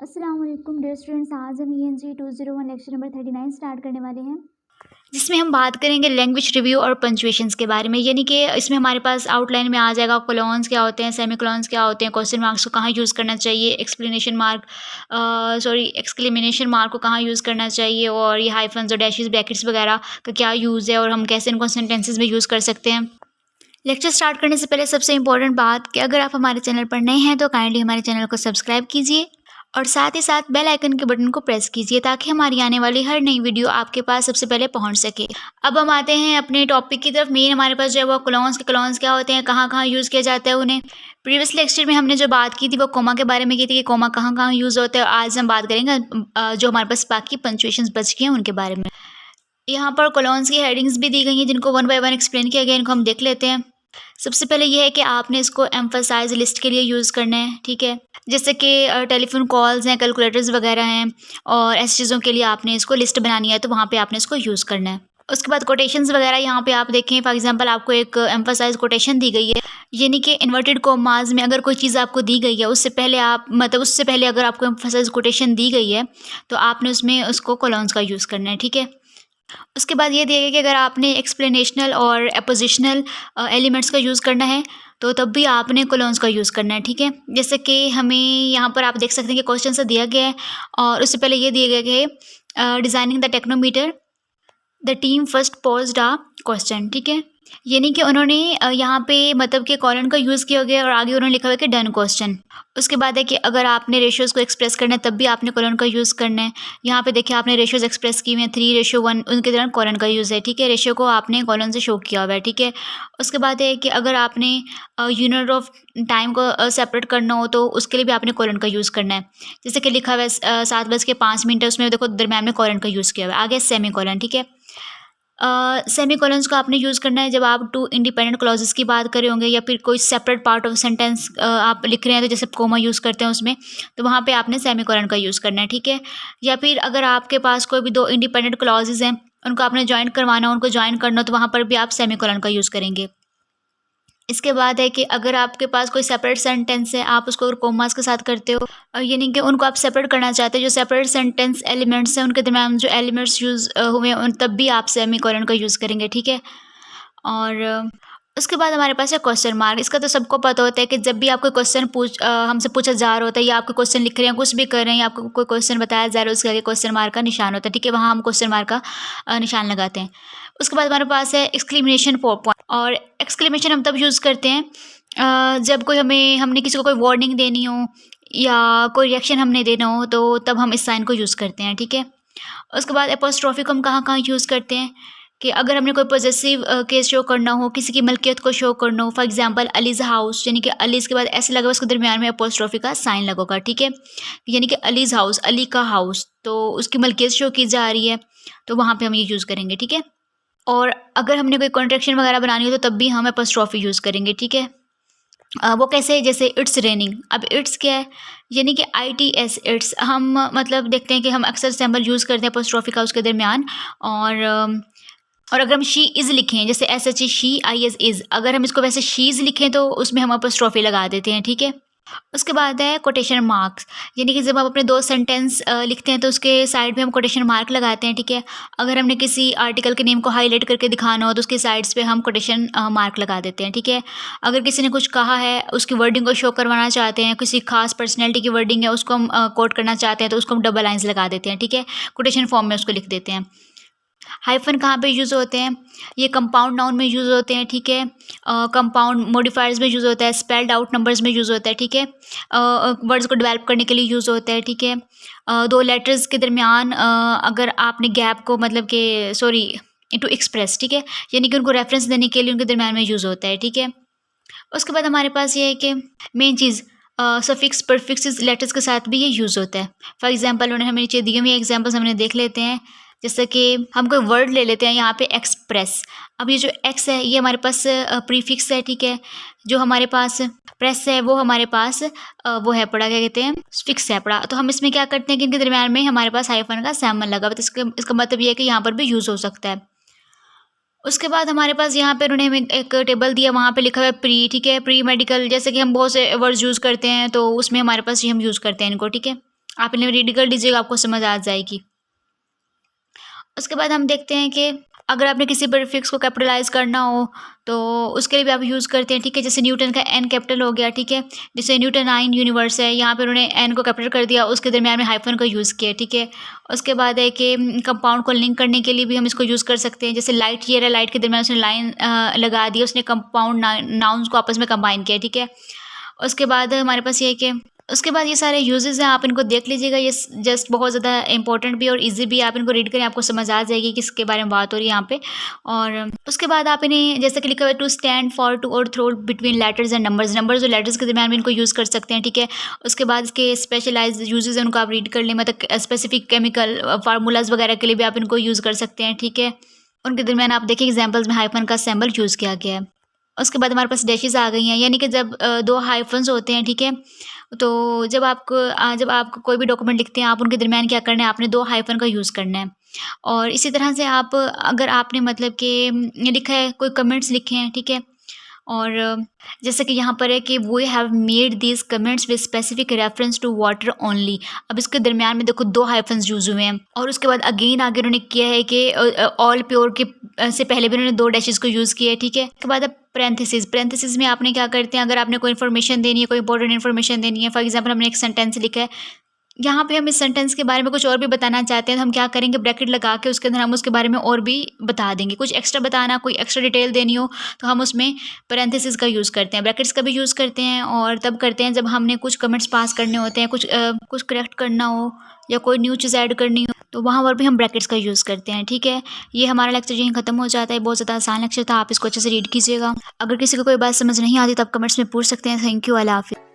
अस्सलाम वालेकुम dear students. आज हम ENG 201 लेक्चर नंबर 39 स्टार्ट करने वाले हैं। जिसमें हम बात करेंगे लैंग्वेज रिव्यू और पंक्चुएशंस के बारे में, यानी कि इसमें हमारे पास आउटलाइन में आ जाएगा कोलोन्स क्या होते हैं, सेमीकोलॉन्स क्या होते हैं, क्वेश्चन मार्क्स को कहाँ यूज़ करना चाहिए, एक्सक्लेमेशन मार्क को कहाँ यूज़ करना चाहिए, और ये हाइफन्स और डैशेस ब्रैकेट्स वगैरह का क्या यूज़ है और हम कैसे इनको सेंटेंसेस में यूज़ कर सकते हैं। लेक्चर स्टार्ट करने से पहले सबसे इम्पोर्टेंट बात कि अगर आप हमारे चैनल पर नए हैं तो काइंडली हमारे चैनल को सब्सक्राइब कीजिए और साथ ही साथ बेल आइकन के बटन को प्रेस कीजिए ताकि हमारी आने वाली हर नई वीडियो आपके पास सबसे पहले पहुंच सके। अब हम आते हैं अपने टॉपिक की तरफ। मेन हमारे पास जो है वो क्लोन्स क्या होते हैं, कहाँ कहाँ यूज़ किया जाता है उन्हें। प्रीवियस लेक्चर में हमने जो बात की थी वो कोमा के बारे में की थी कि कोमा कहाँ कहाँ यूज़ होता है, और आज हम बात करेंगे जो हमारे पास बाकी पंक्चुएशंस बच गए हैं उनके बारे में। यहाँ पर कोलोन्स की हेडिंग्स भी दी गई हैं जिनको वन बाय वन एक्सप्लेन किया गया है, इनको हम देख लेते हैं। सबसे पहले ये है कि आपने इसको एम्फसाइज लिस्ट के लिए यूज़ करना है, ठीक है। जैसे कि टेलीफोन कॉल्स हैं, कैलकुलेटर्स वगैरह हैं, और ऐसी चीज़ों के लिए आपने इसको लिस्ट बनानी है तो वहाँ पे आपने इसको यूज़ करना है। उसके बाद कोटेशंस वगैरह यहाँ पे आप देखें, फॉर एग्जांपल आपको एक एम्फसाइज कोटेशन दी गई है, यानी कि इन्वर्टेड कोमास में अगर कोई चीज़ आपको दी गई है उससे पहले अगर आपको एम्फसाइज कोटेशन दी गई है तो आपने उसमें उसको कोलोन्स का यूज़ करना है, ठीक है। उसके बाद ये दिया गया कि अगर आपने एक्सप्लेनेशनल और अपोजिशनल एलिमेंट्स का यूज़ करना है तो तब भी आपने कोलोन्स का यूज़ करना है, ठीक है। जैसे कि हमें यहाँ पर आप देख सकते हैं कि क्वेश्चन सा दिया गया है और उससे पहले ये दिया गया कि designing the technometer the team first posed a question, ठीक है। यानी कि उन्होंने यहाँ पे मतलब कि कॉलन का यूज़ किया गया और आगे उन्होंने लिखा हुआ है कि डन क्वेश्चन। उसके बाद है कि अगर आपने रेशियोज़ को एक्सप्रेस करना है तब भी आपने कॉलन का यूज़ करना है। यहाँ पे देखिए आपने रेशियोज़ एक्सप्रेस की हुई हैं 3:1, उनके दौरान कॉलन का यूज़ है, ठीक है। रेशियो को आपने कॉलन से शो किया हुआ है, ठीक है। उसके बाद है कि अगर आपने यूनिट ऑफ टाइम को सेपरेट करना हो तो उसके लिए भी आपने कॉलन का यूज़ करना है। जैसे कि लिखा हुआ है 7:05 है, उसमें देखो दरम्यान में कॉलन का यूज़ किया हुआ है, आगे सेमी कॉलन, ठीक है। सेमीकोलंस को आपने यूज़ करना है जब आप टू इंडिपेंडेंट क्लॉजेस की बात कर रहे होंगे या फिर कोई सेपरेट पार्ट ऑफ सेंटेंस आप लिख रहे हैं तो जैसे कोमा यूज़ करते हैं उसमें, तो वहाँ पे आपने सेमीकोलन का यूज़ करना है, ठीक है। या फिर अगर आपके पास कोई भी दो इंडिपेंडेंट क्लॉजेस हैं, उनको आपने जॉइन करवाना हो, उनको जॉइन करना हो, तो वहाँ पर भी आप सेमीकोलन का यूज़ करेंगे। इसके बाद है कि अगर आपके पास कोई सेपरेट सेंटेंस है, आप उसको अगर कोमास के साथ करते हो, यानी कि उनको आप सेपरेट करना चाहते हो, जो सेपरेट सेंटेंस एलिमेंट्स हैं उनके दरम्यान जो एलिमेंट्स यूज़ हुए हैं उन तब भी आप सेमीकोलन का यूज़ करेंगे, ठीक है। और उसके बाद हमारे पास है क्वेश्चन मार्क। इसका तो सबको पता होता है कि जब भी आपको क्वेश्चन हमसे पूछा जा रहा होता है या आपको क्वेश्चन लिख रहे हैं, कुछ भी कर रहे हैं या आपको कोई क्वेश्चन बताया जा रहा है, उसके आगे क्वेश्चन मार्क का निशान होता है, ठीक है। वहाँ हम क्वेश्चन मार्क का निशान लगाते हैं। उसके बाद हमारे पास है एक्सक्लेमेशन पॉइंट, और एक्सक्लेमेशन हम तब यूज़ करते हैं जब हमने किसी को कोई वार्निंग देनी हो या कोई रिएक्शन हमने देना हो तो तब हम इस साइन को यूज़ करते हैं, ठीक है। उसके बाद एपोस्ट्रोफी को हम कहाँ कहाँ यूज़ करते हैं कि अगर हमने कोई पॉजेसिव केस शो करना हो, किसी की मलकियत को शो करना हो, फॉर एग्जांपल अलीज़ हाउस, यानी कि अलीज़ के बाद ऐसे लगा उसके दरमियान में एपोस्ट्रोफी का साइन लगा होगा, ठीक है। यानी कि अलीज़ हाउस, अली का हाउस, तो उसकी मलकियत शो की जा रही है तो वहाँ पे हम ये यूज़ करेंगे, ठीक है। और अगर हमने कोई कॉन्ट्रैक्शन वगैरह बनानी हो तो तब भी हम एपोस्ट्रोफी यूज़ करेंगे, ठीक है। वो कैसे है, जैसे इट्स रेनिंग। अब इट्स क्या है, यानी कि ITS इट्स, हम मतलब देखते हैं कि हम अक्सर सिंबल यूज़ करते हैं एपोस्ट्रोफी का उसके दरमियान। और अगर हम शी इज़ लिखें, जैसे SHE शी, IS इज़, अगर हम इसको वैसे शीज़ लिखें तो उसमें हम एपोस्ट्रोफी लगा देते हैं, ठीक है। उसके बाद है कोटेशन मार्क्स, यानी कि जब हम अपने दो सेंटेंस लिखते हैं तो उसके साइड में हम कोटेशन मार्क लगाते हैं, ठीक है। अगर हमने किसी आर्टिकल के नेम को हाईलाइट करके दिखाना हो तो उसके साइड्स पे हम कोटेशन मार्क लगा देते हैं, ठीक है। अगर किसी ने कुछ कहा है, उसकी वर्डिंग को शो करवाना चाहते हैं, किसी खास पर्सनैलिटी की वर्डिंग है उसको हम कोट करना चाहते हैं तो उसको हम डबल लाइन्स लगा देते हैं, ठीक है। कोटेशन फॉर्म में उसको लिख देते हैं। हाइफन कहाँ पे यूज़ होते हैं, ये कंपाउंड नाउन में यूज़ होते हैं, ठीक है। कंपाउंड मॉडिफायर्स में यूज़ होता है, स्पेल्ड आउट नंबर्स में यूज़ होता है, ठीक है। वर्ड्स को डेवलप करने के लिए यूज़ होता है, ठीक है। दो लेटर्स के दरमियान अगर आपने गैप को मतलब कि टू एक्सप्रेस, ठीक है, यानी कि उनको रेफरेंस देने के लिए उनके दरमियान में यूज़ होता है, ठीक है। उसके बाद हमारे पास ये है कि मेन चीज़ सफिक्स प्रीफिक्स लेटर्स के साथ भी ये यूज़ होता है। फॉर एग्जांपल उन्होंने हमें नीचे दिए हुए एग्जांपल्स हमने देख लेते हैं। जैसे कि हम कोई वर्ड ले लेते हैं यहाँ पे एक्सप्रेस। अब ये जो एक्स है ये हमारे पास प्रीफिक्स है, ठीक है। जो हमारे पास प्रेस है वो हमारे पास वो है पड़ा, क्या कहते हैं, फिक्स है पड़ा। तो हम इसमें क्या करते हैं कि इनके दरम्यान में हमारे पास हाइफन का सैमल लगा हुआ है, तो इसका मतलब ये है कि यहाँ पर भी यूज़ हो सकता है। उसके बाद हमारे पास यहाँ पे उन्होंने हमें एक टेबल दिया, वहाँ पे लिखा हुआ है प्री, ठीक है। प्री मेडिकल, जैसे कि हम बहुत से वर्ड्स यूज़ करते हैं तो उसमें हमारे पास ये हम यूज़ करते हैं इनको, ठीक है। आप इन्हें रीड कर लीजिएगा, आपको समझ आ जाएगी। उसके बाद हम देखते हैं कि अगर आपने किसी प्रीफिक्स को कैपिटलाइज़ करना हो, तो उसके लिए भी आप यूज़ करते हैं, ठीक है? जैसे न्यूटन का एन कैपिटल हो गया, ठीक है? जैसे न्यूटन 9 यूनिवर्स है, यहाँ पे उन्होंने एन को कैपिटल कर दिया, उसके दरमियान में हाइफ़न का यूज़ किया, ठीक है? उसके बाद है कि कंपाउंड को लिंक करने के लिए भी हम इसको यूज़ कर सकते हैं। जैसे लाइट ईयर है, लाइट के दरमियान उसने लाइन लगा दी, उसने कंपाउंड नाउन्स को आपस में कंबाइन किया, ठीक है? उसके बाद हमारे पास ये है कि उसके बाद ये सारे यूजेज़ हैं, आप इनको देख लीजिएगा। ये जस्ट बहुत ज़्यादा इंपॉर्टेंट भी है और इजी भी है। आप इनको रीड करें, आपको समझ आ जाएगी किसके बारे में बात हो रही है यहाँ पे। और उसके बाद आप इन्हें जैसे कि लिखा हुआ है टू स्टैंड फॉर, टू और throw between letters and numbers, numbers और लेटर्स के दरमियान भी इनको यूज़ कर सकते हैं, ठीक है? उसके बाद इसके स्पेशलाइज्ड यूजेज़ हैं, उनको आप रीड कर लें। मतलब स्पेसिफिक केमिकल फार्मूलाज वगैरह के लिए भी आप इनको यूज़ कर सकते हैं, ठीक है? उनके दरमियान आप देखिए एग्जाम्पल्स में हाइफन का सिंबल यूज़ किया गया है। उसके बाद हमारे पास डैशेज़ आ गई हैं, यानी कि जब 2 हाइफ़न्स होते हैं, ठीक है? तो जब आप कोई भी डॉक्यूमेंट लिखते हैं, आप उनके दरमियान क्या करना है, आपने 2 हाइफ़न का यूज़ करना है। और इसी तरह से आप अगर आपने मतलब कि लिखा है, कोई कमेंट्स लिखे हैं, ठीक है? और जैसे कि यहाँ पर है कि we have made these comments with specific reference to water only. अब इसके दरमियान में देखो 2 हाइफन्स यूज़ हुए हैं और उसके बाद अगेन आगे उन्होंने किया है कि ऑल प्योर के से पहले भी उन्होंने 2 डैशेज़ को यूज़ किया है, ठीक है? उसके बाद अब पैरेंथेसिस में आपने क्या करते हैं, अगर आपने कोई इन्फॉर्मेशन देनी है, कोई इंपॉर्टेंट इन्फॉर्मेशन देनी है, फॉर एग्जाम्पल हमने एक सेंटेंस लिखा है, यहाँ पे हम इस सेंटेंस के बारे में कुछ और भी बताना चाहते हैं, तो हम क्या करेंगे, ब्रैकेट लगा के उसके अंदर हम उसके बारे में और भी बता देंगे। कुछ एक्स्ट्रा बताना, कोई एक्स्ट्रा डिटेल देनी हो, तो हम उसमें पैरेंथेसिस का यूज़ करते हैं, ब्रैकेट्स का भी यूज़ करते हैं। और तब करते हैं जब हमने कुछ कमेंट्स पास करने होते हैं, कुछ करेक्ट करना हो या कोई न्यू चीज़ ऐड करनी हो, तो वहाँ पर भी हम ब्रैकेट्स का यूज़ करते हैं, ठीक है? ये हमारा लेक्चर यहीं खत्म हो जाता है। बहुत ज़्यादा आसान लेक्चर था, आप इसको अच्छे से रीड कीजिएगा। अगर किसी को कोई बात समझ नहीं आती तो आप कमेंट्स में पूछ सकते हैं। थैंक यू, अल्लाह हाफ़िज़।